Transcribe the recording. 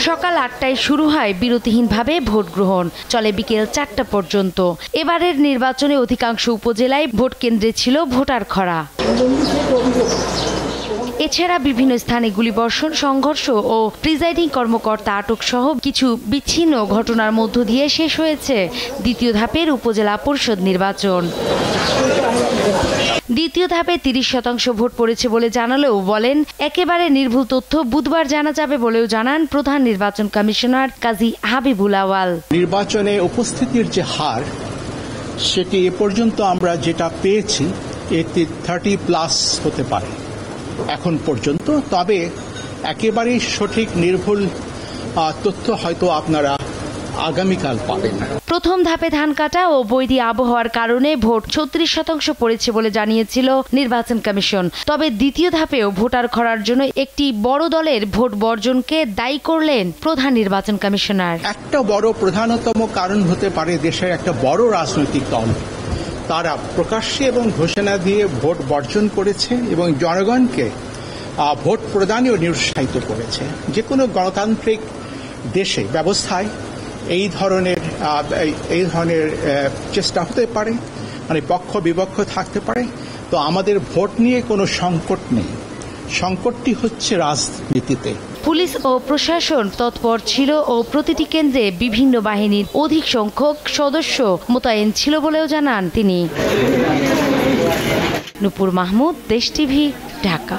সকাল ৮টায় শুরু হয় বিরতিহীনভাবে ভোট গ্রহণ, চলে বিকেল ৪টা পর্যন্ত। এবারের নির্বাচনে অধিকাংশ উপজেলায় ভোট কেন্দ্রে ছিল ভোটার খরা। এছাড়া বিভিন্ন স্থানে গুলিবর্ষণ, সংঘর্ষ ও প্রিজাইডিং কর্মকর্তা আটক সহ কিছু বিচ্ছিন্ন ঘটনার মধ্য দিয়ে শেষ হয়েছে দ্বিতীয় ধাপের উপজেলা পরিষদ নির্বাচন। দ্বিতীয় ধাপে ৩০% ভোট পড়েছে বলে জানালেও বলেন, একেবারে নির্ভুল তথ্য বুধবার জানা যাবে বলেও জানান প্রধান নির্বাচন কমিশনার কাজী হাবিবুল আওয়াল। নির্বাচনে উপস্থিতির যে হার, সেটি এ পর্যন্ত আমরা যেটা পেয়েছি এটি 30+ হতে পারে এখন পর্যন্ত। তবে একেবারেই সঠিক নির্ভুল তথ্য হয়তো আপনারা আগামীকাল পাবেন। প্রথম ধাপে ধান কাটা ও বৈরী আবহাওয়ার কারণে ভোট 36% পড়েছে বলে জানিয়েছিল নির্বাচন কমিশন। তবে দ্বিতীয় ধাপেও ভোটার খরার জন্য একটি বড় দলের ভোট বর্জনকে দায়ী করলেন প্রধান নির্বাচন কমিশনার। একটা বড় প্রধানতম কারণ হতে পারে দেশের একটা বড় রাজনৈতিক দল তারা প্রকাশ্যে এবং ঘোষণা দিয়ে ভোট বর্জন করেছে এবং জনগণকে ভোট প্রদানেও নিরুৎসাহিত করেছে। যে কোনো গণতান্ত্রিক দেশে ব্যবস্থায় এই ধরনের চেষ্টা হতে পারে, মানে পক্ষ বিপক্ষ থাকতে পারে। তো আমাদের ভোট নিয়ে কোনো সংকট নেই, সংকটটি হচ্ছে রাজনীতিতে। পুলিশ ও প্রশাসন তৎপর ছিল ও প্রতিটি কেন্দ্রে বিভিন্ন বাহিনীর অধিক সংখ্যক সদস্য মোতায়েন ছিল বলেও জানান তিনি। নূপুর মাহমুদ, দেশ টিভি, ঢাকা।